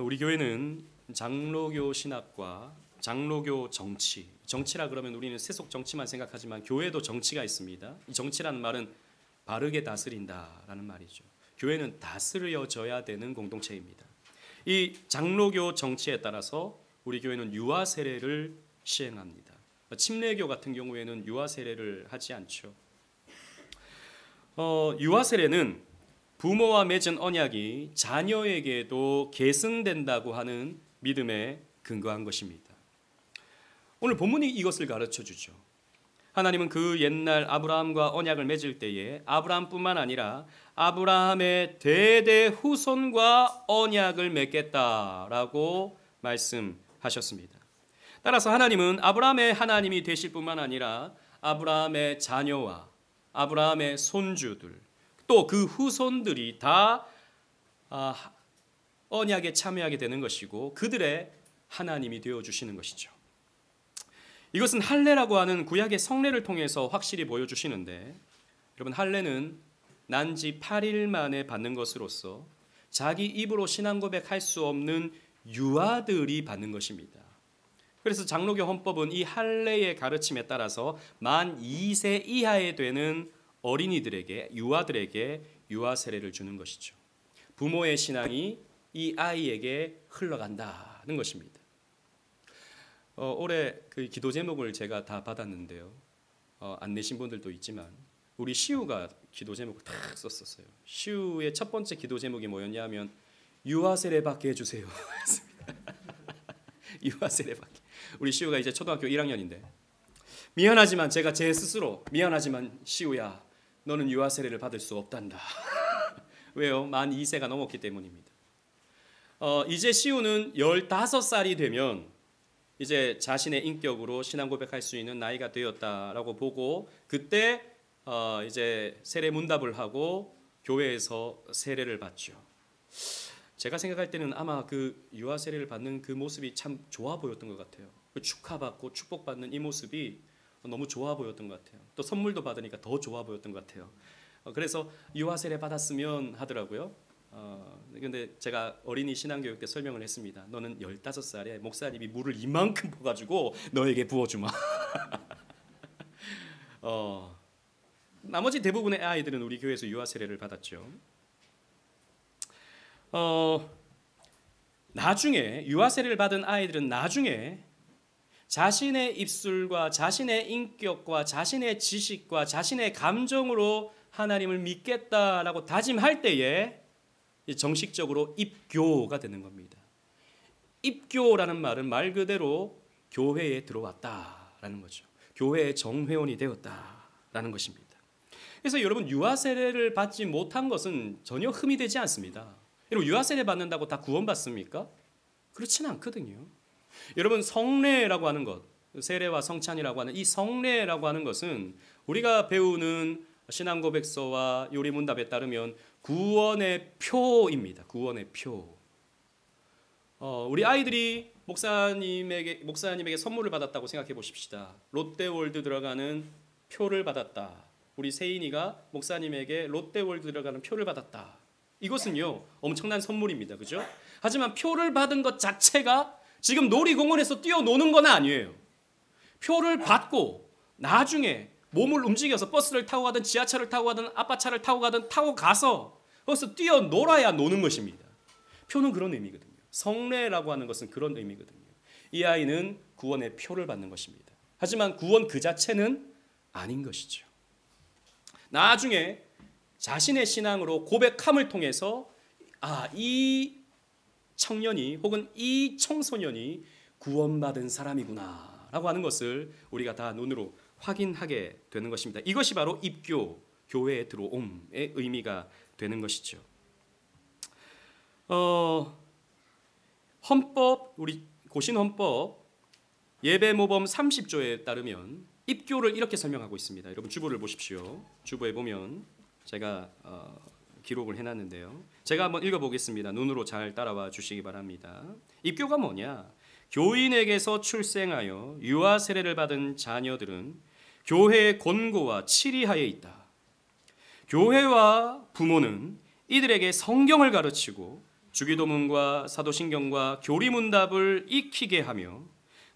우리 교회는 장로교 신학과 장로교 정치라 그러면 우리는 세속 정치만 생각하지만 교회도 정치가 있습니다. 이 정치라는 말은 바르게 다스린다라는 말이죠. 교회는 다스려져야 되는 공동체입니다. 이 장로교 정치에 따라서 우리 교회는 유아 세례를 시행합니다. 침례교 같은 경우에는 유아 세례를 하지 않죠. 유아 세례는 부모와 맺은 언약이 자녀에게도 계승된다고 하는 믿음에 근거한 것입니다. 오늘 본문이 이것을 가르쳐 주죠. 하나님은 그 옛날 아브라함과 언약을 맺을 때에 아브라함뿐만 아니라 아브라함의 대대 후손과 언약을 맺겠다라고 말씀하셨습니다. 따라서 하나님은 아브라함의 하나님이 되실 뿐만 아니라 아브라함의 자녀와 아브라함의 손주들 또 그 후손들이 다 언약에 참여하게 되는 것이고 그들의 하나님이 되어주시는 것이죠. 이것은 할례라고 하는 구약의 성례를 통해서 확실히 보여주시는데, 여러분, 할례는 난지 8일 만에 받는 것으로서 자기 입으로 신앙 고백할 수 없는 유아들이 받는 것입니다. 그래서 장로교 헌법은 이 할례의 가르침에 따라서 만 2세 이하에 되는 어린이들에게, 유아들에게 유아 세례를 주는 것이죠. 부모의 신앙이 이 아이에게 흘러간다는 것입니다. 올해 그 기도 제목을 제가 다 받았는데요. 안 내신 분들도 있지만 우리 시우가 기도 제목을 다 썼었어요. 시우의 첫 번째 기도 제목이 뭐였냐면 유아 세례 받게 해주세요. 유아 세례 받게. 우리 시우가 이제 초등학교 1학년인데 미안하지만 제가 제 스스로 미안하지만 시우야 너는 유아 세례를 받을 수 없단다. 왜요? 만 2세가 넘었기 때문입니다. 이제 시우는 15살이 되면 이제 자신의 인격으로 신앙 고백할 수 있는 나이가 되었다라고 보고 그때 이제 세례 문답을 하고 교회에서 세례를 받죠. 제가 생각할 때는 아마 그 유아 세례를 받는 그 모습이 참 좋아 보였던 것 같아요. 축하받고 축복받는 이 모습이 너무 좋아 보였던 것 같아요. 또 선물도 받으니까 더 좋아 보였던 것 같아요. 그래서 유아 세례 받았으면 하더라고요. 근데 제가 어린이 신앙교육 때 설명을 했습니다. 너는 15살에 목사님이 물을 이만큼 부어가지고 너에게 부어주마. 나머지 대부분의 아이들은 우리 교회에서 유아 세례를 받았죠. 나중에 유아 세례를 받은 아이들은 나중에 자신의 입술과 자신의 인격과 자신의 지식과 자신의 감정으로 하나님을 믿겠다라고 다짐할 때에 정식적으로 입교가 되는 겁니다. 입교라는 말은 말 그대로 교회에 들어왔다라는 거죠. 교회의 정회원이 되었다라는 것입니다. 그래서 여러분 유아 세례를 받지 못한 것은 전혀 흠이 되지 않습니다. 여러분 유아 세례 받는다고 다 구원받습니까? 그렇지는 않거든요. 여러분 성례라고 하는 것, 세례와 성찬이라고 하는 이 성례라고 하는 것은 우리가 배우는 신앙 고백서와 요리문답에 따르면 구원의 표입니다. 구원의 표. 우리 아이들이 목사님에게 선물을 받았다고 생각해 보십시다. 롯데월드 들어가는 표를 받았다. 우리 세인이가 목사님에게 롯데월드 들어가는 표를 받았다. 이것은요 엄청난 선물입니다. 그죠? 하지만 표를 받은 것 자체가 지금 놀이공원에서 뛰어노는 건 아니에요. 표를 받고 나중에 몸을 움직여서 버스를 타고 가든 지하철을 타고 가든 아빠차를 타고 가든 타고 가서 거기서 뛰어놀아야 노는 것입니다. 표는 그런 의미거든요. 성례라고 하는 것은 그런 의미거든요. 이 아이는 구원의 표를 받는 것입니다. 하지만 구원 그 자체는 아닌 것이죠. 나중에 자신의 신앙으로 고백함을 통해서 이 청년이 혹은 이 청소년이 구원받은 사람이구나 라고 하는 것을 우리가 다 눈으로 확인하게 되는 것입니다. 이것이 바로 입교, 교회에 들어옴의 의미가 되는 것이죠. 헌법, 우리 고신헌법 예배모범 30조에 따르면 입교를 이렇게 설명하고 있습니다. 여러분 주보를 보십시오. 주보에 보면 제가 기록을 해놨는데요. 제가 한번 읽어보겠습니다. 눈으로 잘 따라와 주시기 바랍니다. 입교가 뭐냐? 교인에게서 출생하여 유아 세례를 받은 자녀들은 교회의 권고와 치리하에 있다. 교회와 부모는 이들에게 성경을 가르치고 주기도문과 사도신경과 교리문답을 익히게 하며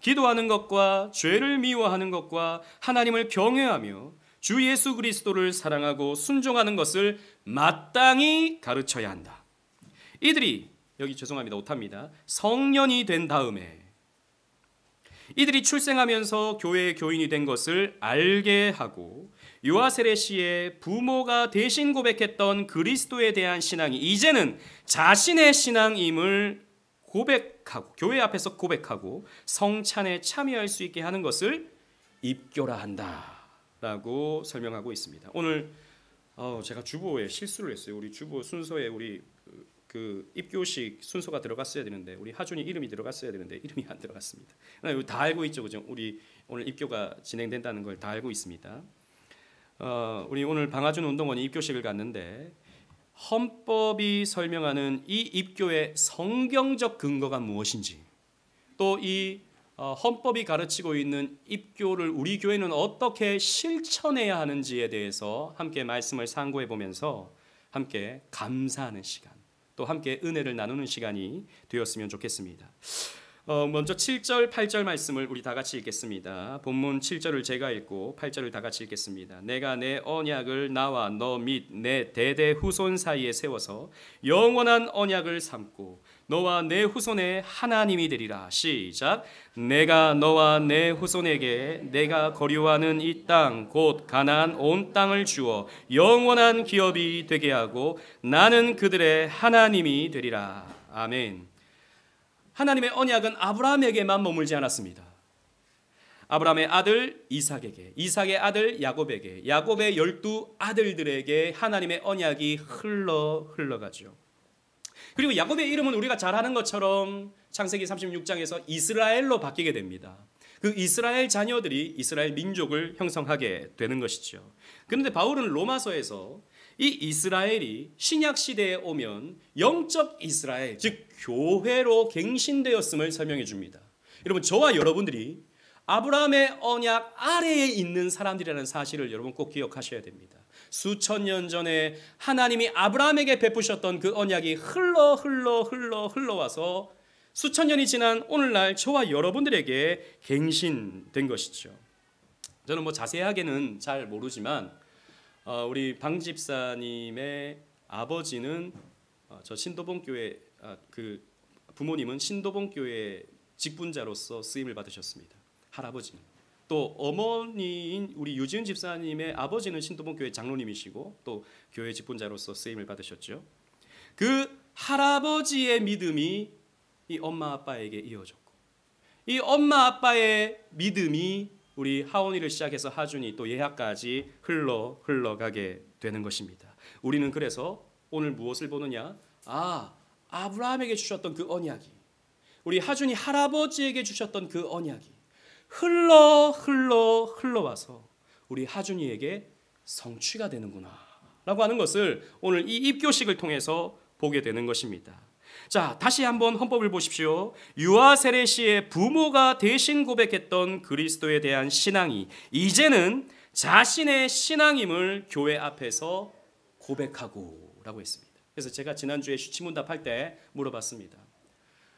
기도하는 것과 죄를 미워하는 것과 하나님을 경외하며 주 예수 그리스도를 사랑하고 순종하는 것을 마땅히 가르쳐야 한다. 이들이 여기 죄송합니다. 오타입니다. 성년이 된 다음에 이들이 출생하면서 교회의 교인이 된 것을 알게 하고 요아세레시의 부모가 대신 고백했던 그리스도에 대한 신앙이 이제는 자신의 신앙임을 고백하고 교회 앞에서 고백하고 성찬에 참여할 수 있게 하는 것을 입교라 한다라고 설명하고 있습니다. 오늘 제가 주보에 실수를 했어요. 우리 주보 순서에 우리 그 입교식 순서가 들어갔어야 되는데 우리 하준이 이름이 들어갔어야 되는데 이름이 안 들어갔습니다. 다 알고 있죠, 그죠? 우리 오늘 입교가 진행된다는 걸 다 알고 있습니다. 우리 오늘 방아준 운동원이 입교식을 갔는데 헌법이 설명하는 이 입교의 성경적 근거가 무엇인지 또 이 헌법이 가르치고 있는 입교를 우리 교회는 어떻게 실천해야 하는지에 대해서 함께 말씀을 상고해 보면서 함께 감사하는 시간 또 함께 은혜를 나누는 시간이 되었으면 좋겠습니다. 먼저 7절, 8절 말씀을 우리 다 같이 읽겠습니다. 본문 7절을 제가 읽고 8절을 다 같이 읽겠습니다. 내가 내 언약을 나와 너 및 내 대대 후손 사이에 세워서 영원한 언약을 삼고 너와 내 후손의 하나님이 되리라. 시작. 내가 너와 내 후손에게 내가 거류하는 이 땅 곧 가나안 온 땅을 주어 영원한 기업이 되게 하고 나는 그들의 하나님이 되리라. 아멘. 하나님의 언약은 아브라함에게만 머물지 않았습니다. 아브라함의 아들 이삭에게, 이삭의 아들 야곱에게, 야곱의 12 아들들에게 하나님의 언약이 흘러가죠. 그리고 야곱의 이름은 우리가 잘 아는 것처럼 창세기 36장에서 이스라엘로 바뀌게 됩니다. 그 이스라엘 자녀들이 이스라엘 민족을 형성하게 되는 것이죠. 그런데 바울은 로마서에서 이 이스라엘이 신약 시대에 오면 영적 이스라엘, 즉 교회로 갱신되었음을 설명해 줍니다. 여러분, 저와 여러분들이 아브라함의 언약 아래에 있는 사람들이라는 사실을 여러분 꼭 기억하셔야 됩니다. 수천 년 전에 하나님이 아브라함에게 베푸셨던 그 언약이 흘러와서 수천 년이 지난 오늘날 저와 여러분들에게 갱신된 것이죠. 저는 자세하게는 잘 모르지만 우리 방 집사님의 아버지는 저 신도봉교회 그 부모님은 신도봉교회 직분자로서 쓰임을 받으셨습니다. 할아버지는. 또 어머니인 우리 유지은 집사님의 아버지는 신도봉교회 장로님이시고 또 교회 직분자로서 쓰임을 받으셨죠. 그 할아버지의 믿음이 이 엄마 아빠에게 이어졌고 이 엄마 아빠의 믿음이 우리 하원이를 시작해서 하준이 또 예하까지 흘러가게 되는 것입니다. 우리는 그래서 오늘 무엇을 보느냐? 아브라함에게 주셨던 그 언약이 우리 하준이 할아버지에게 주셨던 그 언약이 흘러와서 우리 하준이에게 성취가 되는구나 라고 하는 것을 오늘 이 입교식을 통해서 보게 되는 것입니다. 자, 다시 한번 헌법을 보십시오. 유아세레시의 부모가 대신 고백했던 그리스도에 대한 신앙이 이제는 자신의 신앙임을 교회 앞에서 고백하고 라고 했습니다. 그래서 제가 지난주에 쉬치문답 할 때 물어봤습니다.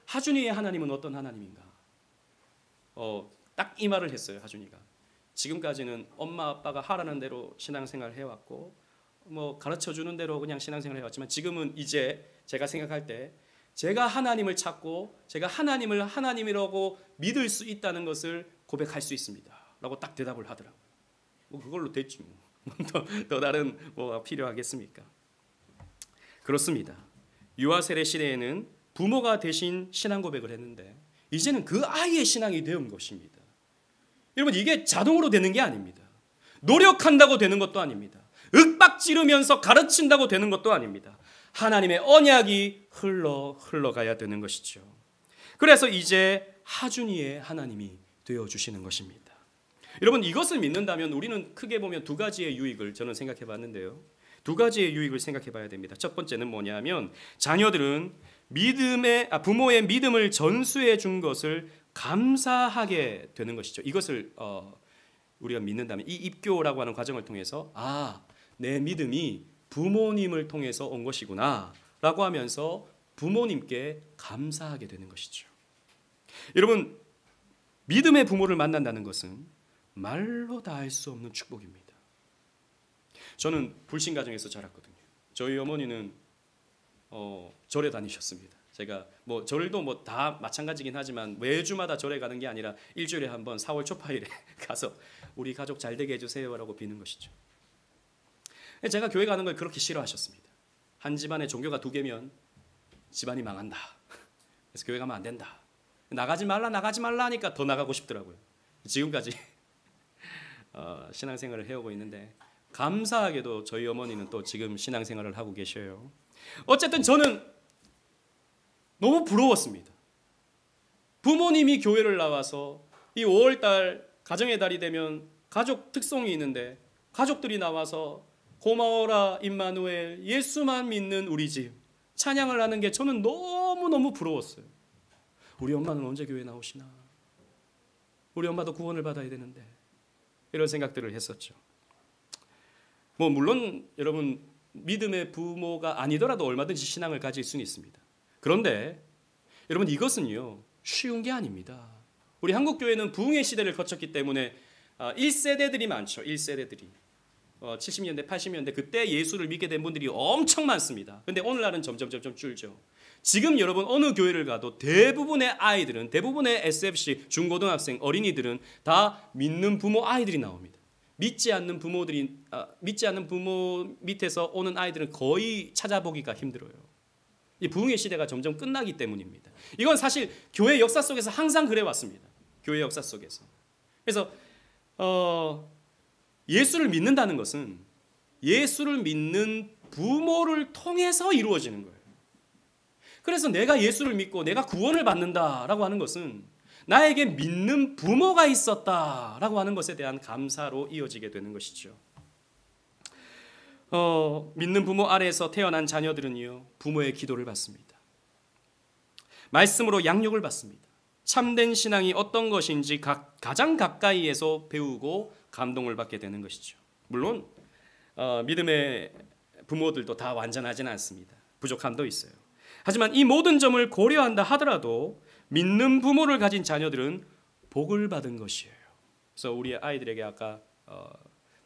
하준이의 하나님은 어떤 하나님인가? 딱 이 말을 했어요. 하준이가 지금까지는 엄마 아빠가 하라는 대로 신앙생활을 해왔고 가르쳐주는 대로 그냥 신앙생활을 해왔지만 지금은 이제 제가 생각할 때 제가 하나님을 찾고 제가 하나님을 하나님이라고 믿을 수 있다는 것을 고백할 수 있습니다 라고 딱 대답을 하더라고요. 그걸로 됐지 더 다른 뭐가 필요하겠습니까? 그렇습니다. 유아세레 시대에는 부모가 대신 신앙 고백을 했는데 이제는 그 아이의 신앙이 되는 것입니다. 여러분, 이게 자동으로 되는 게 아닙니다. 노력한다고 되는 것도 아닙니다. 윽박지르면서 가르친다고 되는 것도 아닙니다. 하나님의 언약이 흘러가야 되는 것이죠. 그래서 이제 하준이의 하나님이 되어주시는 것입니다. 여러분, 이것을 믿는다면 우리는 크게 보면 두 가지의 유익을 저는 생각해 봤는데요. 두 가지의 유익을 생각해 봐야 됩니다. 첫 번째는 뭐냐면 자녀들은 부모의 믿음을 전수해 준 것을 감사하게 되는 것이죠. 이것을 우리가 믿는다면 이 입교라고 하는 과정을 통해서 내 믿음이 부모님을 통해서 온 것이구나 라고 하면서 부모님께 감사하게 되는 것이죠. 여러분, 믿음의 부모를 만난다는 것은 말로 다 할 수 없는 축복입니다. 저는 불신 가정에서 자랐거든요. 저희 어머니는 절에 다니셨습니다. 제가 절도 다 마찬가지긴 하지만 매주마다 절에 가는 게 아니라 일주일에 한 번 4월 초파일에 가서 우리 가족 잘 되게 해주세요라고 비는 것이죠. 제가 교회 가는 걸 그렇게 싫어하셨습니다. 한 집안에 종교가 2개면 집안이 망한다. 그래서 교회 가면 안 된다. 나가지 말라 하니까 더 나가고 싶더라고요. 지금까지 신앙생활을 해오고 있는데 감사하게도 저희 어머니는 또 지금 신앙생활을 하고 계셔요. 어쨌든 저는 너무 부러웠습니다. 부모님이 교회를 나와서 이 5월달 가정의 달이 되면 가족 특송이 있는데 가족들이 나와서 고마워라 임마누엘 예수만 믿는 우리 집 찬양을 하는 게 저는 너무너무 부러웠어요. 우리 엄마는 언제 교회 나오시나? 우리 엄마도 구원을 받아야 되는데 이런 생각들을 했었죠. 물론 여러분 믿음의 부모가 아니더라도 얼마든지 신앙을 가질 수는 있습니다. 그런데 여러분 이것은요 쉬운 게 아닙니다. 우리 한국 교회는 부흥의 시대를 거쳤기 때문에 1세대들이 많죠. 1세대들이 70년대 80년대 그때 예수를 믿게 된 분들이 엄청 많습니다. 근데 오늘날은 점점 줄죠. 지금 여러분 어느 교회를 가도 대부분의 아이들은 대부분의 SFC 중고등학생 어린이들은 다 믿는 부모 아이들이 나옵니다. 믿지 않는 부모 밑에서 오는 아이들은 거의 찾아보기가 힘들어요. 이 부흥의 시대가 점점 끝나기 때문입니다. 이건 사실 교회 역사 속에서 항상 그래 왔습니다. 교회 역사 속에서. 그래서 예수를 믿는다는 것은 예수를 믿는 부모를 통해서 이루어지는 거예요. 그래서 내가 예수를 믿고 내가 구원을 받는다라고 하는 것은 나에게 믿는 부모가 있었다라고 하는 것에 대한 감사로 이어지게 되는 것이죠. 믿는 부모 아래에서 태어난 자녀들은요 부모의 기도를 받습니다. 말씀으로 양육을 받습니다. 참된 신앙이 어떤 것인지 가장 가까이에서 배우고 감동을 받게 되는 것이죠. 물론 믿음의 부모들도 다 완전하지는 않습니다. 부족함도 있어요. 하지만 이 모든 점을 고려한다 하더라도 믿는 부모를 가진 자녀들은 복을 받은 것이에요. 그래서 우리 아이들에게 아까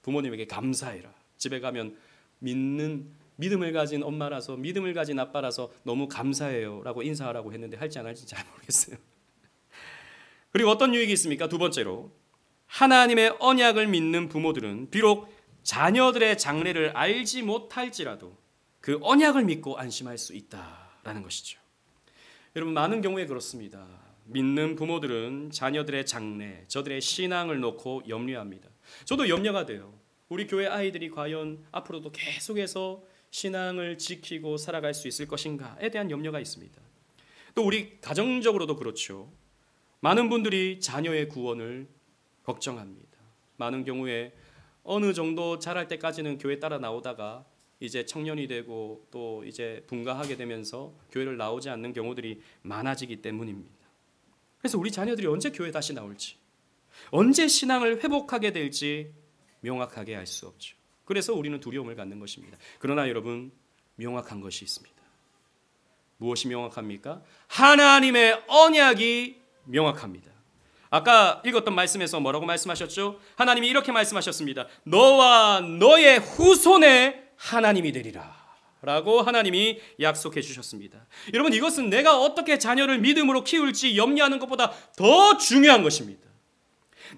부모님에게 감사해라. 집에 가면 믿음을 가진 엄마라서 믿음을 가진 아빠라서 너무 감사해요 라고 인사하라고 했는데 할지 안 할지 잘 모르겠어요. 그리고 어떤 유익이 있습니까? 두 번째로 하나님의 언약을 믿는 부모들은 비록 자녀들의 장래를 알지 못할지라도 그 언약을 믿고 안심할 수 있다라는 것이죠. 여러분 많은 경우에 그렇습니다. 믿는 부모들은 자녀들의 장래, 저들의 신앙을 놓고 염려합니다. 저도 염려가 돼요. 우리 교회 아이들이 과연 앞으로도 계속해서 신앙을 지키고 살아갈 수 있을 것인가에 대한 염려가 있습니다. 또 우리 가정적으로도 그렇죠. 많은 분들이 자녀의 구원을 걱정합니다. 많은 경우에 어느 정도 자랄 때까지는 교회 따라 나오다가 이제 청년이 되고 또 이제 분가하게 되면서 교회를 나오지 않는 경우들이 많아지기 때문입니다. 그래서 우리 자녀들이 언제 교회 다시 나올지, 언제 신앙을 회복하게 될지 명확하게 알 수 없죠. 그래서 우리는 두려움을 갖는 것입니다. 그러나 여러분 명확한 것이 있습니다. 무엇이 명확합니까? 하나님의 언약이 명확합니다. 아까 읽었던 말씀에서 뭐라고 말씀하셨죠? 하나님이 이렇게 말씀하셨습니다. 너와 너의 후손의 하나님이 되리라 라고 하나님이 약속해 주셨습니다. 여러분 이것은 내가 어떻게 자녀를 믿음으로 키울지 염려하는 것보다 더 중요한 것입니다.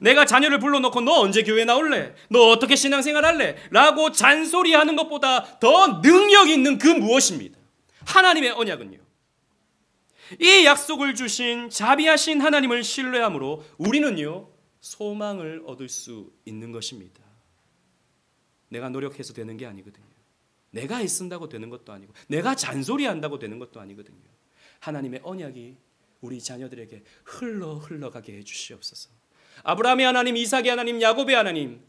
내가 자녀를 불러놓고 너 언제 교회 나올래? 너 어떻게 신앙생활 할래? 라고 잔소리하는 것보다 더 능력 있는 그 무엇입니다. 하나님의 언약은요. 이 약속을 주신 자비하신 하나님을 신뢰함으로 우리는요 소망을 얻을 수 있는 것입니다. 내가 노력해서 되는 게 아니거든요. 내가 애쓴다고 되는 것도 아니고 내가 잔소리한다고 되는 것도 아니거든요. 하나님의 언약이 우리 자녀들에게 흘러가게 해주시옵소서. 아브라함의 하나님, 이삭의 하나님, 야곱의 하나님,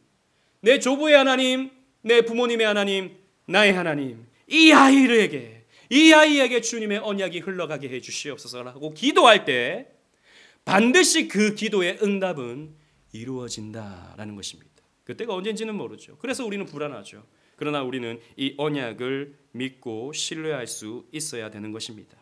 내 조부의 하나님, 내 부모님의 하나님, 나의 하나님, 이 아이에게 주님의 언약이 흘러가게 해주시옵소서라고 기도할 때 반드시 그 기도의 응답은 이루어진다라는 것입니다. 그때가 언젠지는 모르죠. 그래서 우리는 불안하죠. 그러나 우리는 이 언약을 믿고 신뢰할 수 있어야 되는 것입니다.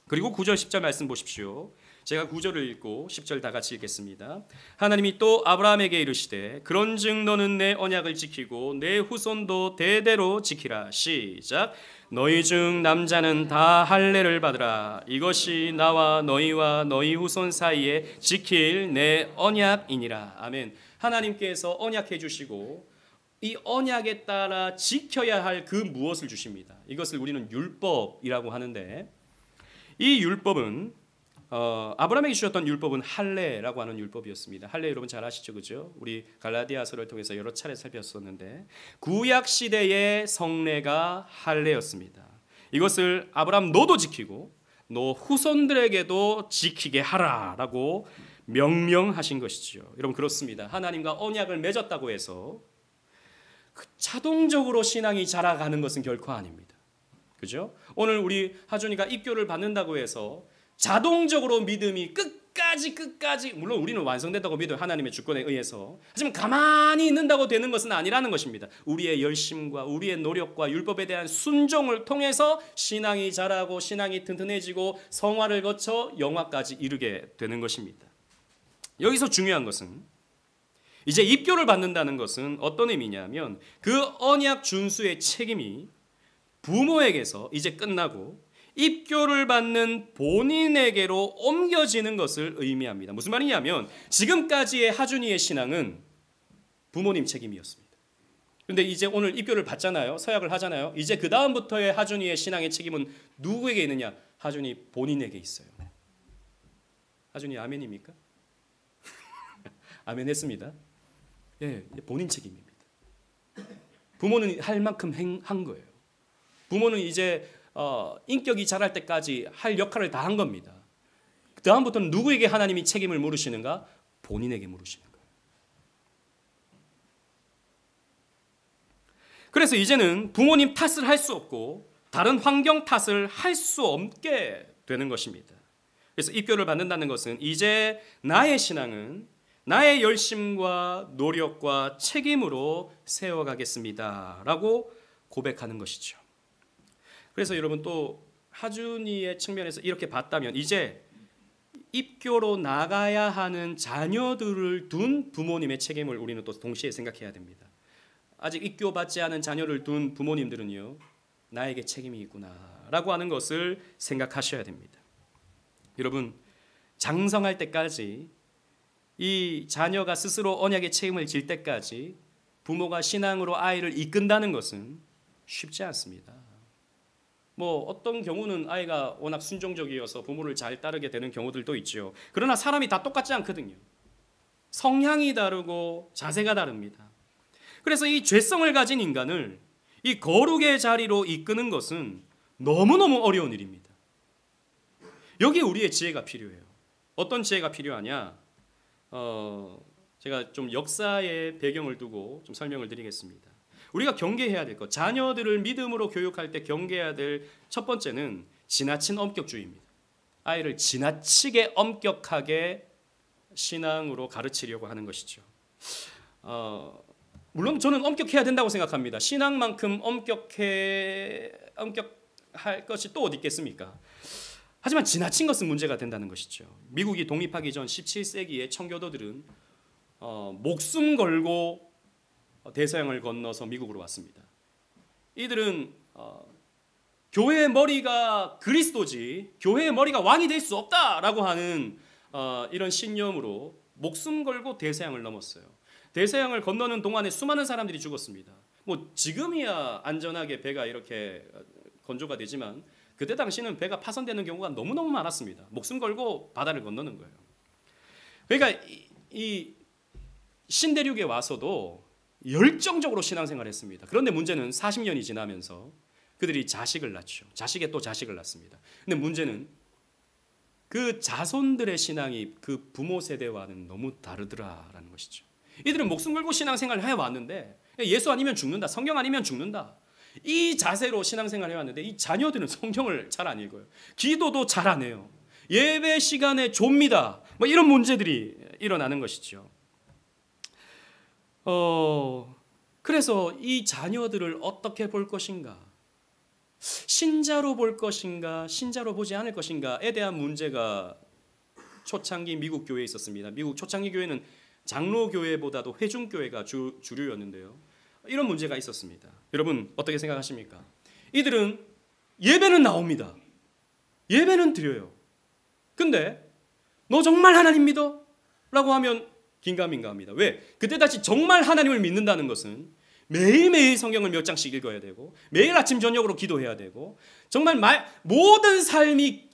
그리고 9절 10절 말씀 보십시오. 제가 9절을 읽고 10절 다 같이 읽겠습니다. 하나님이 또 아브라함에게 이르시되 그런즉 너는 내 언약을 지키고 내 후손도 대대로 지키라. 시작. 너희 중 남자는 다 할례를 받으라. 이것이 나와 너희와 너희 후손 사이에 지킬 내 언약이니라. 아멘. 하나님께서 언약해 주시고 이 언약에 따라 지켜야 할 그 무엇을 주십니다. 이것을 우리는 율법이라고 하는데, 이 율법은 아브라함에게 주셨던 율법은 할례라고 하는 율법이었습니다. 할례 여러분 잘 아시죠, 그죠? 우리 갈라디아서를 통해서 여러 차례 살폈었는데 구약 시대의 성례가 할례였습니다. 이것을 아브라함 너도 지키고 너 후손들에게도 지키게 하라라고 명령하신 것이죠. 여러분 그렇습니다. 하나님과 언약을 맺었다고 해서 자동적으로 신앙이 자라가는 것은 결코 아닙니다. 그죠? 오늘 우리 하준이가 입교를 받는다고 해서 자동적으로 믿음이 끝까지 물론 우리는 완성된다고 믿어요. 하나님의 주권에 의해서. 하지만 가만히 있는다고 되는 것은 아니라는 것입니다. 우리의 열심과 우리의 노력과 율법에 대한 순종을 통해서 신앙이 자라고 신앙이 튼튼해지고 성화를 거쳐 영화까지 이르게 되는 것입니다. 여기서 중요한 것은 이제 입교를 받는다는 것은 어떤 의미냐면 그 언약 준수의 책임이 부모에게서 이제 끝나고 입교를 받는 본인에게로 옮겨지는 것을 의미합니다. 무슨 말이냐면 지금까지의 하준이의 신앙은 부모님 책임이었습니다. 그런데 이제 오늘 입교를 받잖아요. 서약을 하잖아요. 이제 그 다음부터의 하준이의 신앙의 책임은 누구에게 있느냐? 하준이 본인에게 있어요. 하준이 아멘입니까? 아멘 했습니다. 예, 본인 책임입니다. 부모는 할 만큼 한 거예요. 부모는 이제 인격이 자랄 때까지 할 역할을 다 한 겁니다. 그 다음부터는 누구에게 하나님이 책임을 물으시는가? 본인에게 물으시는 거예요. 그래서 이제는 부모님 탓을 할 수 없고 다른 환경 탓을 할 수 없게 되는 것입니다. 그래서 입교를 받는다는 것은 이제 나의 신앙은 나의 열심과 노력과 책임으로 세워가겠습니다 라고 고백하는 것이죠. 그래서 여러분 또 하준이의 측면에서 이렇게 봤다면 이제 입교로 나가야 하는 자녀들을 둔 부모님의 책임을 우리는 또 동시에 생각해야 됩니다. 아직 입교받지 않은 자녀를 둔 부모님들은요, 나에게 책임이 있구나 라고 하는 것을 생각하셔야 됩니다. 여러분 장성할 때까지 이 자녀가 스스로 언약의 책임을 질 때까지 부모가 신앙으로 아이를 이끈다는 것은 쉽지 않습니다. 뭐 어떤 경우는 아이가 워낙 순종적이어서 부모를 잘 따르게 되는 경우들도 있죠. 그러나 사람이 다 똑같지 않거든요. 성향이 다르고 자세가 다릅니다. 그래서 이 죄성을 가진 인간을 이 거룩의 자리로 이끄는 것은 너무너무 어려운 일입니다. 여기에 우리의 지혜가 필요해요. 어떤 지혜가 필요하냐? 제가 좀 역사의 배경을 두고 좀 설명을 드리겠습니다. 우리가 경계해야 될 것, 자녀들을 믿음으로 교육할 때 경계해야 될 첫 번째는 지나친 엄격주의입니다. 아이를 지나치게 엄격하게 신앙으로 가르치려고 하는 것이죠. 물론 저는 엄격해야 된다고 생각합니다. 신앙만큼 엄격할 것이 또 어디 있겠습니까? 하지만 지나친 것은 문제가 된다는 것이죠. 미국이 독립하기 전 17세기의 청교도들은 목숨 걸고 대서양을 건너서 미국으로 왔습니다. 이들은 교회의 머리가 그리스도지 교회의 머리가 왕이 될 수 없다라고 하는 이런 신념으로 목숨 걸고 대서양을 넘었어요. 대서양을 건너는 동안에 수많은 사람들이 죽었습니다. 뭐 지금이야 안전하게 배가 이렇게 건조가 되지만 그때 당시는 배가 파손되는 경우가 너무너무 많았습니다. 목숨 걸고 바다를 건너는 거예요. 그러니까 이 신대륙에 와서도 열정적으로 신앙생활을 했습니다. 그런데 문제는 40년이 지나면서 그들이 자식을 낳죠. 자식에 또 자식을 낳습니다. 근데 문제는 그 자손들의 신앙이 그 부모 세대와는 너무 다르더라라는 것이죠. 이들은 목숨 걸고 신앙생활을 해왔는데 예수 아니면 죽는다, 성경 아니면 죽는다, 이 자세로 신앙생활을 해왔는데 이 자녀들은 성경을 잘 안 읽어요. 기도도 잘 안 해요. 예배 시간에 좁니다. 뭐 이런 문제들이 일어나는 것이죠. 그래서 이 자녀들을 어떻게 볼 것인가? 신자로 볼 것인가, 신자로 보지 않을 것인가에 대한 문제가 초창기 미국 교회에 있었습니다. 미국 초창기 교회는 장로 교회보다도 회중 교회가 주류였는데요. 이런 문제가 있었습니다. 여러분 어떻게 생각하십니까? 이들은 예배는 나옵니다. 예배는 드려요. 근데 너 정말 하나님 믿어? 라고 하면 긴가민가합니다. 왜? 그때 다시 정말 하나님을 믿는다는 것은 매일매일 성경을 몇 장씩 읽어야 되고 매일 아침 저녁으로 기도해야 되고 정말 모든 삶이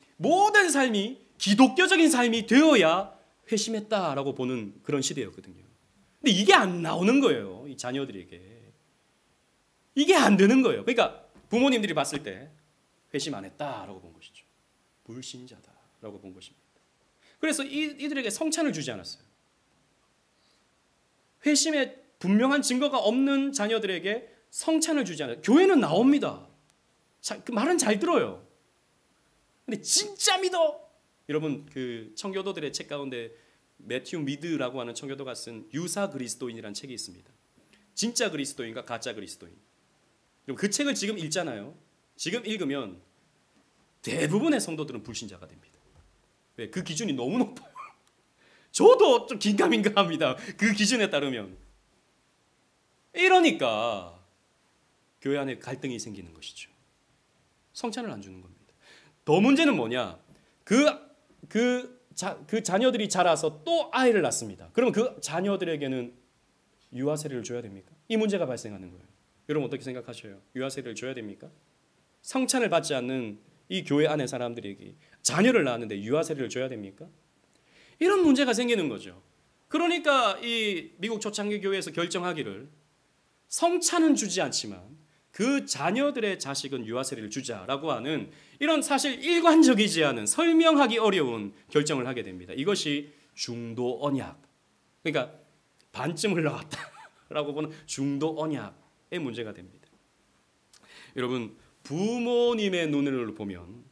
기독교적인 삶이 되어야 회심했다라고 보는 그런 시대였거든요. 근데 이게 안 나오는 거예요. 이 자녀들에게. 이게 안 되는 거예요. 그러니까 부모님들이 봤을 때 회심 안 했다라고 본 것이죠. 불신자다라고 본 것입니다. 그래서 이들에게 성찬을 주지 않았어요. 회심의 분명한 증거가 없는 자녀들에게 성찬을 주지 않아요. 교회는 나옵니다. 그 말은 잘 들어요. 근데 진짜 믿어? 여러분 그 청교도들의 책 가운데 매튜 미드라고 하는 청교도가 쓴 유사 그리스도인이라는 책이 있습니다. 진짜 그리스도인과 가짜 그리스도인. 그 책을 지금 읽잖아요. 지금 읽으면 대부분의 성도들은 불신자가 됩니다. 왜? 그 기준이 너무 높아요. 저도 좀 긴가민가합니다. 그 기준에 따르면. 이러니까 교회 안에 갈등이 생기는 것이죠. 성찬을 안 주는 겁니다. 더 문제는 뭐냐? 그 자녀들이 자라서 또 아이를 낳습니다. 그러면 그 자녀들에게는 유아세례를 줘야 됩니까? 이 문제가 발생하는 거예요. 여러분 어떻게 생각하셔요? 유아세례를 줘야 됩니까? 성찬을 받지 않는 이 교회 안의 사람들에게 자녀를 낳았는데 유아세례를 줘야 됩니까? 이런 문제가 생기는 거죠. 그러니까 이 미국 초창기 교회에서 결정하기를 성찬은 주지 않지만 그 자녀들의 자식은 유아세례를 주자라고 하는 이런 사실 일관적이지 않은 설명하기 어려운 결정을 하게 됩니다. 이것이 중도 언약. 그러니까 반쯤 흘러갔다라고 보는 중도 언약의 문제가 됩니다. 여러분 부모님의 눈으로 보면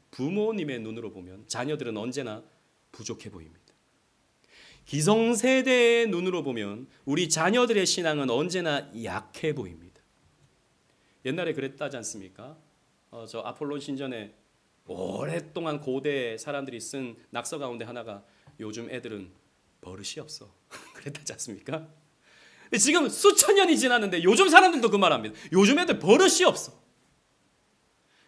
자녀들은 언제나 부족해 보입니다. 기성세대의 눈으로 보면 우리 자녀들의 신앙은 언제나 약해 보입니다. 옛날에 그랬다지 않습니까? 저 아폴론 신전에 오랫동안 고대 사람들이 쓴 낙서 가운데 하나가 요즘 애들은 버릇이 없어. 그랬다지 않습니까? 지금 수천 년이 지났는데 요즘 사람들도 그 말합니다. 요즘 애들 버릇이 없어.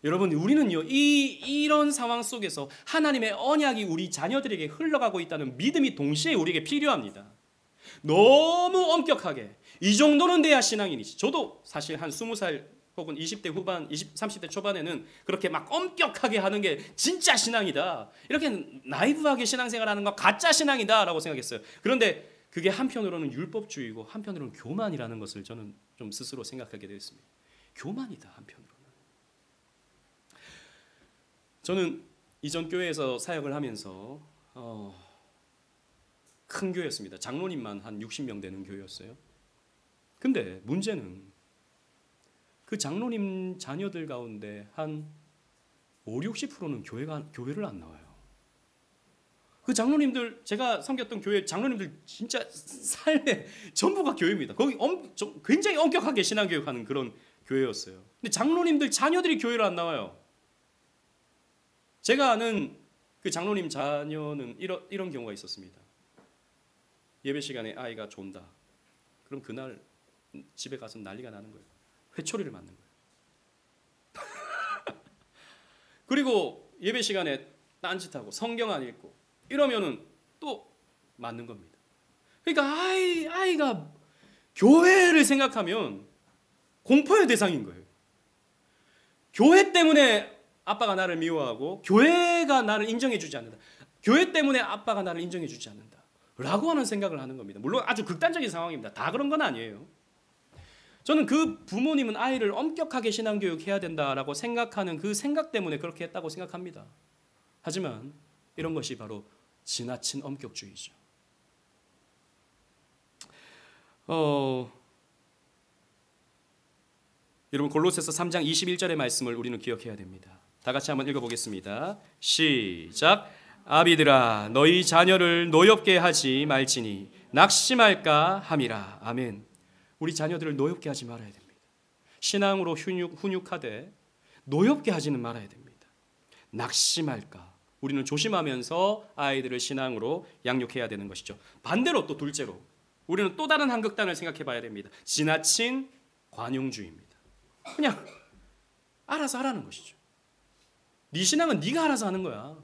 여러분 우리는요 이런 상황 속에서 하나님의 언약이 우리 자녀들에게 흘러가고 있다는 믿음이 동시에 우리에게 필요합니다. 너무 엄격하게 이 정도는 돼야 신앙인이지. 저도 사실 한 20살 혹은 20대 후반, 30대 초반에는 그렇게 막 엄격하게 하는 게 진짜 신앙이다. 이렇게 나이브하게 신앙생활하는 거 가짜 신앙이다라고 생각했어요. 그런데 그게 한편으로는 율법주의고 한편으로는 교만이라는 것을 저는 좀 스스로 생각하게 되었습니다. 교만이다 한편으로는. 저는 이전 교회에서 사역을 하면서 큰 교회였습니다. 장로님만 한 60명 되는 교회였어요. 근데 문제는 그 장로님 자녀들 가운데 한 50~60%는 교회를 안 나와요. 그 장로님들, 제가 섬겼던 교회 장로님들 진짜 삶의 전부가 교회입니다. 거기 굉장히 엄격하게 신앙교육하는 그런 교회였어요. 근데 장로님들 자녀들이 교회를 안 나와요. 제가 아는 그 장로님 자녀는 이런 경우가 있었습니다. 예배 시간에 아이가 존다. 그럼 그날 집에 가서 난리가 나는 거예요. 회초리를 맞는 거예요. 그리고 예배 시간에 딴짓하고 성경 안 읽고 이러면은 또 맞는 겁니다. 그러니까 아이가 교회를 생각하면 공포의 대상인 거예요. 교회 때문에 아빠가 나를 미워하고 교회가 나를 인정해주지 않는다. 교회 때문에 아빠가 나를 인정해주지 않는다. 라고 하는 생각을 하는 겁니다. 물론 아주 극단적인 상황입니다. 다 그런 건 아니에요. 저는 그 부모님은 아이를 엄격하게 신앙교육해야 된다라고 생각하는 그 생각 때문에 그렇게 했다고 생각합니다. 하지만 이런 것이 바로 지나친 엄격주의죠. 여러분 골로새서 3장 21절의 말씀을 우리는 기억해야 됩니다. 다 같이 한번 읽어보겠습니다. 시작. 아비들아 너희 자녀를 노엽게 하지 말지니 낙심할까 함이라. 아멘. 우리 자녀들을 노엽게 하지 말아야 됩니다. 신앙으로 훈육하되 노엽게 하지는 말아야 됩니다. 낙심할까? 우리는 조심하면서 아이들을 신앙으로 양육해야 되는 것이죠. 반대로 또 둘째로 우리는 또 다른 한 극단을 생각해 봐야 됩니다. 지나친 관용주의입니다. 그냥 알아서 하라는 것이죠. 네 신앙은 네가 알아서 하는 거야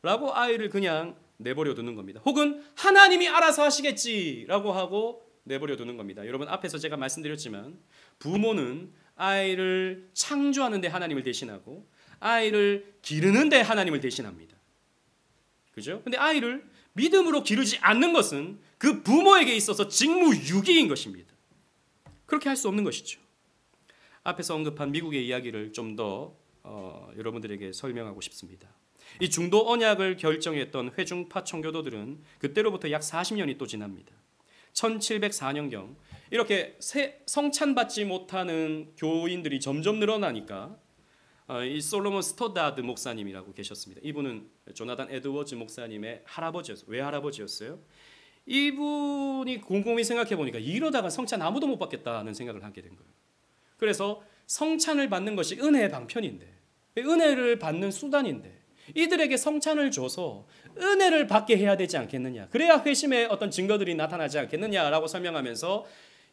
라고 아이를 그냥 내버려 두는 겁니다. 혹은 하나님이 알아서 하시겠지라고 하고 내버려 두는 겁니다. 여러분, 앞에서 제가 말씀드렸지만 부모는 아이를 창조하는 데 하나님을 대신하고 아이를 기르는 데 하나님을 대신합니다. 그죠? 근데 아이를 믿음으로 기르지 않는 것은 그 부모에게 있어서 직무유기인 것입니다. 그렇게 할 수 없는 것이죠. 앞에서 언급한 미국의 이야기를 좀 더 여러분들에게 설명하고 싶습니다. 이 중도 언약을 결정했던 회중파 청교도들은 그때로부터 약 40년이 또 지납니다. 1704년경 이렇게 성찬받지 못하는 교인들이 점점 늘어나니까 이 솔로몬 스토다드 목사님이라고 계셨습니다. 이분은 조나단 에드워즈 목사님의 할아버지였어요. 외할아버지였어요. 이분이 곰곰이 생각해 보니까 이러다가 성찬 아무도 못 받겠다는 생각을 하게 된 거예요. 그래서 성찬을 받는 것이 은혜의 방편인데, 은혜를 받는 수단인데 이들에게 성찬을 줘서 은혜를 받게 해야 되지 않겠느냐, 그래야 회심의 어떤 증거들이 나타나지 않겠느냐라고 설명하면서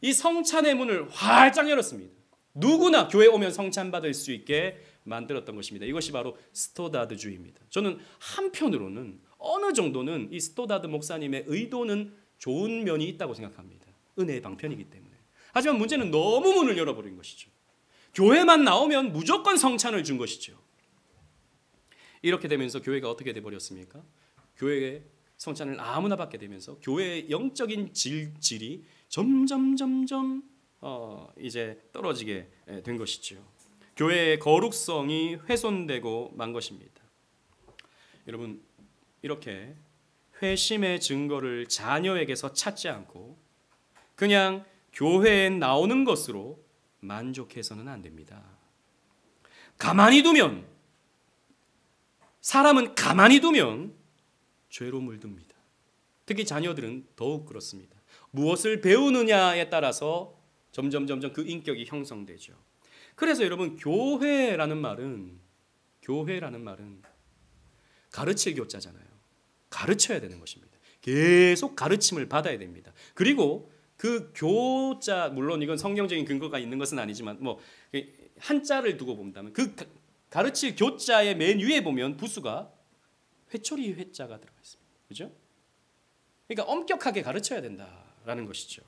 이 성찬의 문을 활짝 열었습니다. 누구나 교회 오면 성찬 받을 수 있게 만들었던 것입니다. 이것이 바로 스토다드주의입니다. 저는 한편으로는 어느 정도는 이 스토다드 목사님의 의도는 좋은 면이 있다고 생각합니다. 은혜의 방편이기 때문에. 하지만 문제는 너무 문을 열어버린 것이죠. 교회만 나오면 무조건 성찬을 준 것이죠. 이렇게 되면서 교회가 어떻게 돼버렸습니까? 교회의 성찬을 아무나 받게 되면서 교회의 영적인 질이 점점 이제 떨어지게 된 것이죠. 교회의 거룩성이 훼손되고 만 것입니다. 여러분, 이렇게 회심의 증거를 자녀에게서 찾지 않고 그냥 교회에 나오는 것으로 만족해서는 안 됩니다. 사람은 가만히 두면 죄로 물듭니다. 특히 자녀들은 더욱 그렇습니다. 무엇을 배우느냐에 따라서 점점 그 인격이 형성되죠. 그래서 여러분, 교회라는 말은 가르칠 교자잖아요. 가르쳐야 되는 것입니다. 계속 가르침을 받아야 됩니다. 그리고 그 교자, 물론 이건 성경적인 근거가 있는 것은 아니지만 뭐 한자를 두고 본다면 그 가르칠 교자의 맨 위에 보면 부수가 회초리 회자가 들어가 있습니다. 그죠? 그러니까 엄격하게 가르쳐야 된다라는 것이죠.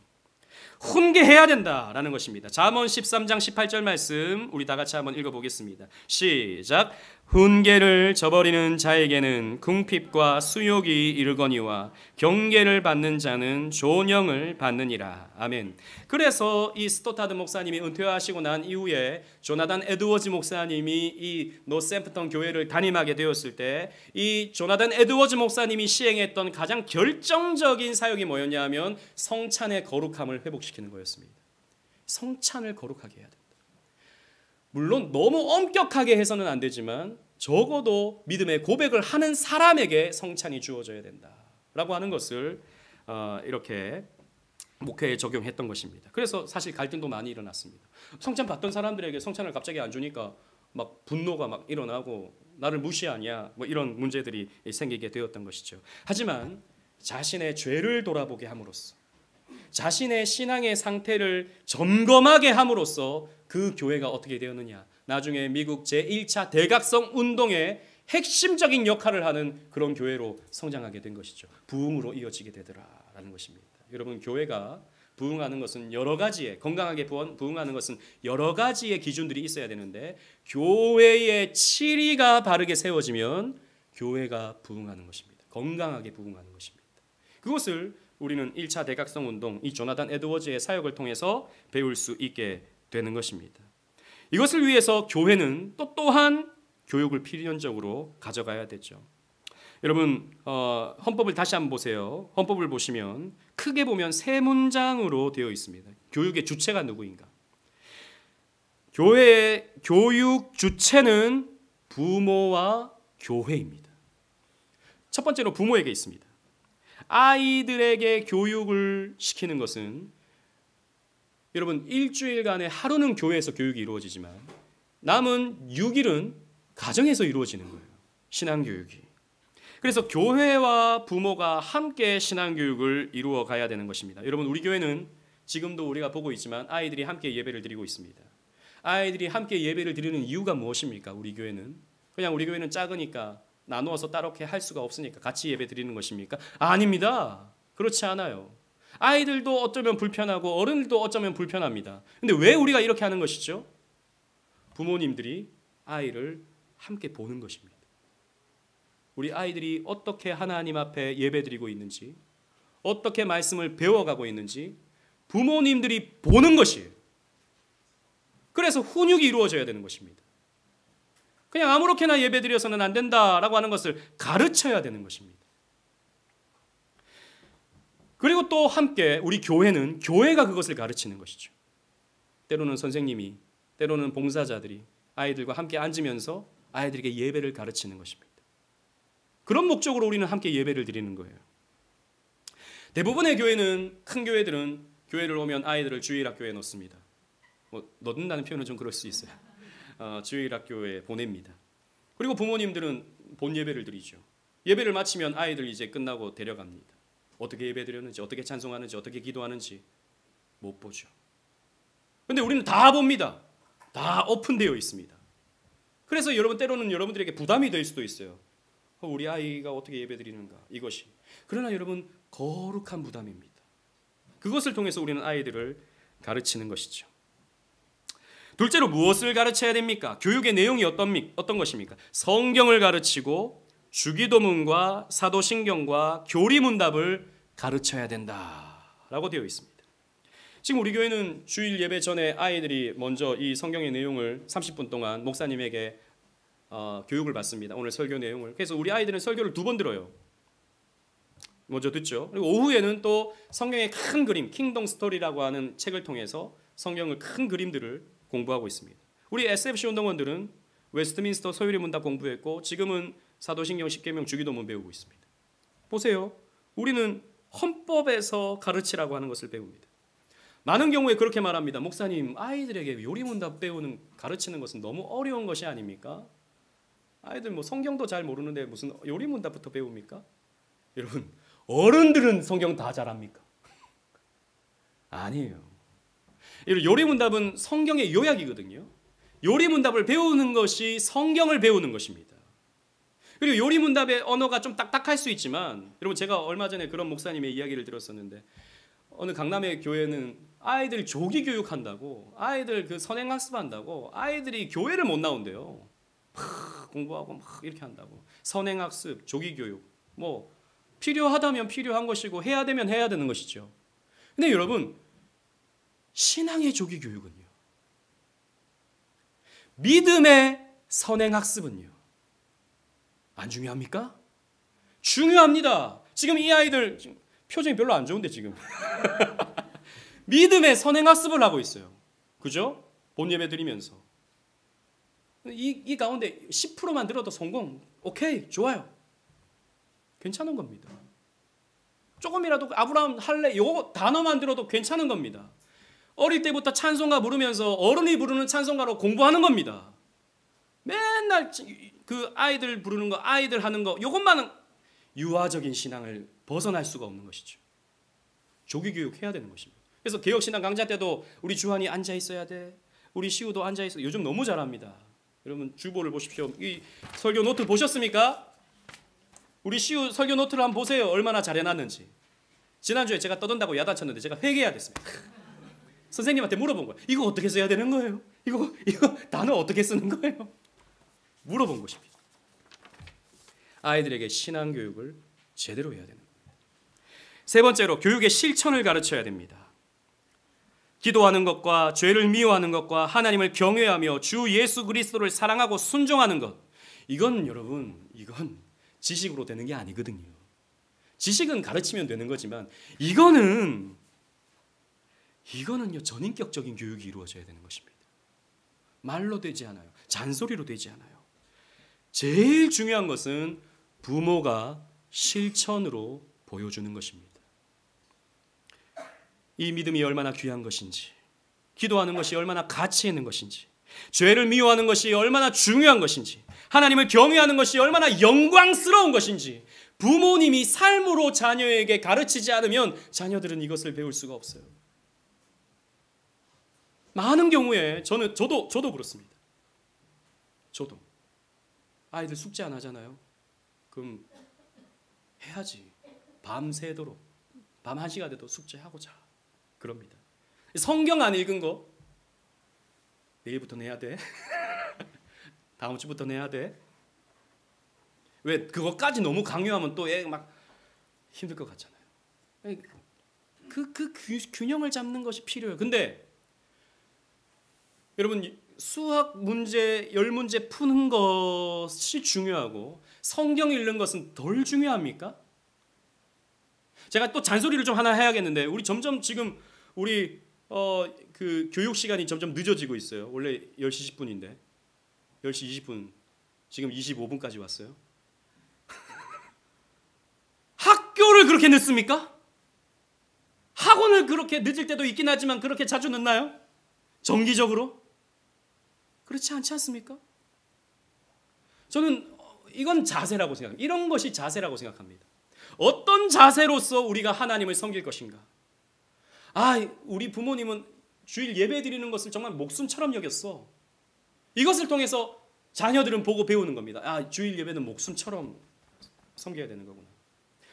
훈계해야 된다라는 것입니다. 잠언 13장 18절 말씀 우리 다 같이 한번 읽어보겠습니다. 시작. 훈계를 저버리는 자에게는 궁핍과 수욕이 이르거니와 경계를 받는 자는 존영을 받느니라. 아멘. 그래서 이 스토타드 목사님이 은퇴하시고 난 이후에 조나단 에드워즈 목사님이 이 노샘프턴 교회를 담임하게 되었을 때 이 조나단 에드워즈 목사님이 시행했던 가장 결정적인 사역이 뭐였냐 하면 성찬의 거룩함을 회복시키는 거였습니다. 성찬을 거룩하게 해야 된다. 물론 너무 엄격하게 해서는 안 되지만 적어도 믿음의 고백을 하는 사람에게 성찬이 주어져야 된다라고 하는 것을 이렇게 목회에 적용했던 것입니다. 그래서 사실 갈등도 많이 일어났습니다. 성찬 받던 사람들에게 성찬을 갑자기 안 주니까 막 분노가 막 일어나고 나를 무시하냐 뭐 이런 문제들이 생기게 되었던 것이죠. 하지만 자신의 죄를 돌아보게 함으로써 자신의 신앙의 상태를 점검하게 함으로써 그 교회가 어떻게 되었느냐, 나중에 미국 제1차 대각성 운동의 핵심적인 역할을 하는 그런 교회로 성장하게 된 것이죠. 부흥으로 이어지게 되더라라는 것입니다. 여러분, 교회가 부흥하는 것은 여러 가지의, 건강하게 부흥하는 것은 여러 가지의 기준들이 있어야 되는데 교회의 치리가 바르게 세워지면 교회가 부흥하는 것입니다. 건강하게 부흥하는 것입니다. 그것을 우리는 1차 대각성 운동, 이 조나단 에드워즈의 사역을 통해서 배울 수 있게 되는 것입니다. 이것을 위해서 교회는 또한 교육을 필연적으로 가져가야 되죠. 여러분, 헌법을 다시 한번 보세요. 헌법을 보시면 크게 보면 세 문장으로 되어 있습니다. 교육의 주체가 누구인가? 교회의 교육 주체는 부모와 교회입니다. 첫 번째로 부모에게 있습니다. 아이들에게 교육을 시키는 것은 여러분 일주일간에 하루는 교회에서 교육이 이루어지지만 남은 6일은 가정에서 이루어지는 거예요. 신앙교육이. 그래서 교회와 부모가 함께 신앙교육을 이루어 가야 되는 것입니다. 여러분, 우리 교회는 지금도 우리가 보고 있지만 아이들이 함께 예배를 드리고 있습니다. 아이들이 함께 예배를 드리는 이유가 무엇입니까? 우리 교회는 그냥 우리 교회는 작으니까 나누어서 따롭게 할 수가 없으니까 같이 예배 드리는 것입니까? 아닙니다. 그렇지 않아요. 아이들도 어쩌면 불편하고 어른들도 어쩌면 불편합니다. 근데 왜 우리가 이렇게 하는 것이죠? 부모님들이 아이를 함께 보는 것입니다. 우리 아이들이 어떻게 하나님 앞에 예배드리고 있는지, 어떻게 말씀을 배워가고 있는지 부모님들이 보는 것이에요. 그래서 훈육이 이루어져야 되는 것입니다. 그냥 아무렇게나 예배드려서는 안 된다라고 하는 것을 가르쳐야 되는 것입니다. 그리고 또 함께 우리 교회는 교회가 그것을 가르치는 것이죠. 때로는 선생님이, 때로는 봉사자들이 아이들과 함께 앉으면서 아이들에게 예배를 가르치는 것입니다. 그런 목적으로 우리는 함께 예배를 드리는 거예요. 대부분의 교회는, 큰 교회들은 교회를 오면 아이들을 주일학교에 넣습니다. 넣는다는 표현은 좀 그럴 수 있어요. 주일학교에 보냅니다. 그리고 부모님들은 본 예배를 드리죠. 예배를 마치면 아이들 이제 끝나고 데려갑니다. 어떻게 예배 드렸는지, 어떻게 찬송하는지, 어떻게 기도하는지 못 보죠. 근데 우리는 다 봅니다. 다 오픈되어 있습니다. 그래서 여러분, 때로는 여러분들에게 부담이 될 수도 있어요. 우리 아이가 어떻게 예배 드리는가, 이것이. 그러나 여러분, 거룩한 부담입니다. 그것을 통해서 우리는 아이들을 가르치는 것이죠. 둘째로 무엇을 가르쳐야 됩니까? 교육의 내용이 어떤 것입니까? 성경을 가르치고 주기도문과 사도신경과 교리문답을 가르쳐야 된다라고 되어 있습니다. 지금 우리 교회는 주일 예배 전에 아이들이 먼저 이 성경의 내용을 30분 동안 목사님에게 교육을 받습니다. 오늘 설교 내용을. 그래서 우리 아이들은 설교를 2번 들어요. 먼저 듣죠. 그리고 오후에는 또 성경의 큰 그림, 킹덤 스토리라고 하는 책을 통해서 성경의 큰 그림들을 공부하고 있습니다. 우리 SFC 운동원들은 웨스트민스터 소유리 문답 공부했고 지금은 사도신경 10계명 주기도문 배우고 있습니다. 보세요. 우리는 헌법에서 가르치라고 하는 것을 배웁니다. 많은 경우에 그렇게 말합니다. 목사님, 아이들에게 요리문답 가르치는 것은 너무 어려운 것이 아닙니까? 아이들 뭐 성경도 잘 모르는데 무슨 요리문답부터 배웁니까? 여러분, 어른들은 성경 다 잘합니까? 아니에요. 요리문답은 성경의 요약이거든요. 요리문답을 배우는 것이 성경을 배우는 것입니다. 그리고 요리문답의 언어가 좀 딱딱할 수 있지만, 여러분, 제가 얼마 전에 그런 목사님의 이야기를 들었었는데 어느 강남의 교회는 아이들 조기 교육한다고, 아이들 그 선행학습한다고 아이들이 교회를 못 나온대요. 막 공부하고 막 이렇게 한다고. 선행학습, 조기 교육, 뭐 필요하다면 필요한 것이고 해야 되면 해야 되는 것이죠. 근데 여러분, 신앙의 조기 교육은요, 믿음의 선행학습은요, 안 중요합니까? 중요합니다. 지금 이 아이들 지금 표정이 별로 안 좋은데 지금 믿음의 선행학습을 하고 있어요. 그죠? 본 예배 드리면서 이 가운데 10%만 들어도 성공. 오케이, 좋아요. 괜찮은 겁니다. 조금이라도 아브라함 할래 요 단어만 들어도 괜찮은 겁니다. 어릴 때부터 찬송가 부르면서 어른이 부르는 찬송가로 공부하는 겁니다. 맨날 그 아이들 부르는 거, 아이들 하는 거, 요것만은 유아적인 신앙을 벗어날 수가 없는 것이죠. 조기 교육해야 되는 것입니다. 그래서 개혁신앙 강좌 때도 우리 주한이 앉아 있어야 돼. 우리 시우도 앉아 있어. 요즘 너무 잘합니다. 여러분, 주보를 보십시오. 이 설교 노트 보셨습니까? 우리 시우 설교 노트를 한번 보세요. 얼마나 잘해놨는지. 지난주에 제가 떠든다고 야단쳤는데 제가 회개해야 됐습니다. 선생님한테 물어본 거예요. 이거 어떻게 써야 되는 거예요? 이거 단어 어떻게 쓰는 거예요? 물어본 것입니다. 아이들에게 신앙 교육을 제대로 해야 되는 겁니다. 세 번째로 교육의 실천을 가르쳐야 됩니다. 기도하는 것과 죄를 미워하는 것과 하나님을 경외하며 주 예수 그리스도를 사랑하고 순종하는 것, 이건 여러분, 이건 지식으로 되는 게 아니거든요. 지식은 가르치면 되는 거지만 이거는요, 전인격적인 교육이 이루어져야 되는 것입니다. 말로 되지 않아요. 잔소리로 되지 않아요. 제일 중요한 것은 부모가 실천으로 보여주는 것입니다. 이 믿음이 얼마나 귀한 것인지, 기도하는 것이 얼마나 가치 있는 것인지, 죄를 미워하는 것이 얼마나 중요한 것인지, 하나님을 경외하는 것이 얼마나 영광스러운 것인지 부모님이 삶으로 자녀에게 가르치지 않으면 자녀들은 이것을 배울 수가 없어요. 많은 경우에 저도 그렇습니다. 저도 아이들 숙제 안 하잖아요. 그럼 해야지. 밤새도록 밤 1시가 돼도 숙제하고 자. 그럽니다. 성경 안 읽은 거 내일부터 내야 돼. 다음 주부터 내야 돼. 왜 그것까지 너무 강요하면 또 애 막 힘들 것 같잖아요. 균형을 잡는 것이 필요해요. 근데 여러분 수학 문제 10문제 푸는 것이 중요하고 성경 읽는 것은 덜 중요합니까? 제가 또 잔소리를 좀 하나 해야겠는데 우리 점점 지금 우리 그 교육 시간이 점점 늦어지고 있어요. 원래 10시 10분인데 10시 20분 지금 25분까지 왔어요. 학교를 그렇게 늦습니까? 학원을 그렇게 늦을 때도 있긴 하지만 그렇게 자주 늦나요? 정기적으로? 그렇지 않지 않습니까? 저는 이건 자세라고 생각합니다. 이런 것이 자세라고 생각합니다. 어떤 자세로서 우리가 하나님을 섬길 것인가? 우리 부모님은 주일 예배 드리는 것을 정말 목숨처럼 여겼어. 이것을 통해서 자녀들은 보고 배우는 겁니다. 주일 예배는 목숨처럼 섬겨야 되는 거구나.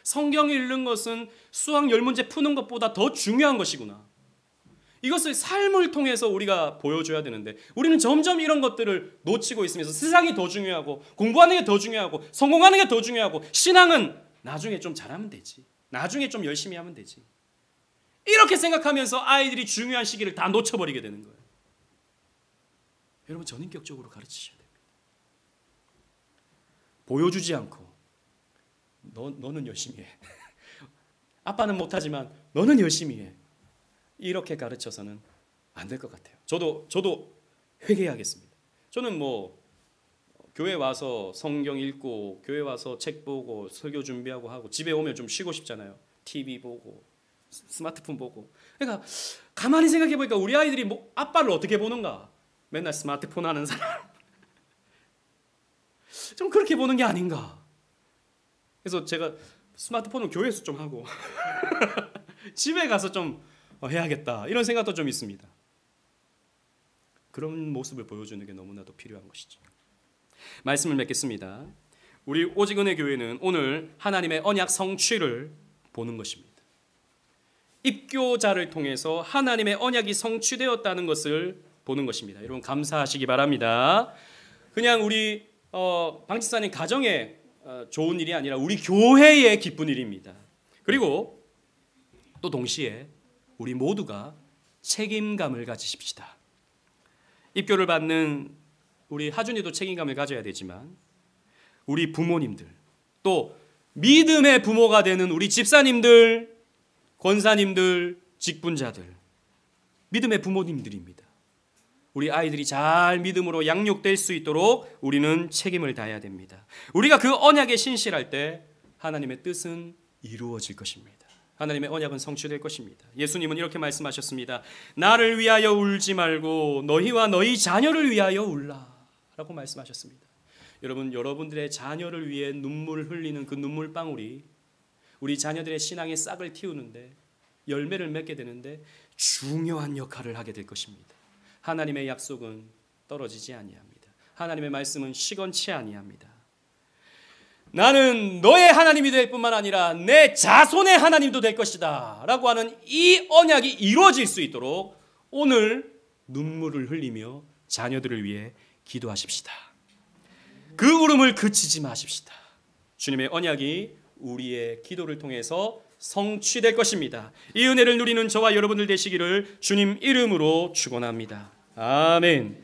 성경 읽는 것은 수학 10문제 푸는 것보다 더 중요한 것이구나. 이것을 삶을 통해서 우리가 보여줘야 되는데 우리는 점점 이런 것들을 놓치고 있으면서 세상이 더 중요하고 공부하는 게 더 중요하고 성공하는 게 더 중요하고 신앙은 나중에 좀 잘하면 되지. 나중에 좀 열심히 하면 되지. 이렇게 생각하면서 아이들이 중요한 시기를 다 놓쳐버리게 되는 거예요. 여러분 전인격적으로 가르치셔야 됩니다. 보여주지 않고 너는 열심히 해. 아빠는 못하지만 너는 열심히 해. 이렇게 가르쳐서는 안 될 것 같아요. 저도 회개하겠습니다. 저는 교회 와서 성경 읽고 교회 와서 책 보고 설교 준비하고 하고 집에 오면 좀 쉬고 싶잖아요. TV 보고 스마트폰 보고. 그러니까 가만히 생각해 보니까 우리 아이들이 아빠를 어떻게 보는가? 맨날 스마트폰 하는 사람. 좀 그렇게 보는 게 아닌가? 그래서 제가 스마트폰은 교회에서 좀 하고 집에 가서 좀 해야겠다 이런 생각도 좀 있습니다. 그런 모습을 보여주는 게 너무나도 필요한 것이죠. 말씀을 맺겠습니다. 우리 오직은혜 교회는 오늘 하나님의 언약 성취를 보는 것입니다. 입교자를 통해서 하나님의 언약이 성취되었다는 것을 보는 것입니다. 여러분 감사하시기 바랍니다. 그냥 우리 방 집사님 가정에 좋은 일이 아니라 우리 교회의 기쁜 일입니다. 그리고 또 동시에 우리 모두가 책임감을 가지십시다. 입교를 받는 우리 하준이도 책임감을 가져야 되지만 우리 부모님들 또 믿음의 부모가 되는 우리 집사님들, 권사님들, 직분자들 믿음의 부모님들입니다. 우리 아이들이 잘 믿음으로 양육될 수 있도록 우리는 책임을 다해야 됩니다. 우리가 그 언약에 신실할 때 하나님의 뜻은 이루어질 것입니다. 하나님의 언약은 성취될 것입니다. 예수님은 이렇게 말씀하셨습니다. 나를 위하여 울지 말고 너희와 너희 자녀를 위하여 울라 라고 말씀하셨습니다. 여러분들의 자녀를 위해 눈물을 흘리는 그 눈물방울이 우리 자녀들의 신앙의 싹을 틔우는데 열매를 맺게 되는데 중요한 역할을 하게 될 것입니다. 하나님의 약속은 떨어지지 아니합니다. 하나님의 말씀은 시건치 아니합니다. 나는 너의 하나님이 될 뿐만 아니라 내 자손의 하나님도 될 것이다 라고 하는 이 언약이 이루어질 수 있도록 오늘 눈물을 흘리며 자녀들을 위해 기도하십시다. 그 울음을 그치지 마십시다. 주님의 언약이 우리의 기도를 통해서 성취될 것입니다. 이 은혜를 누리는 저와 여러분들 되시기를 주님 이름으로 축원합니다. 아멘.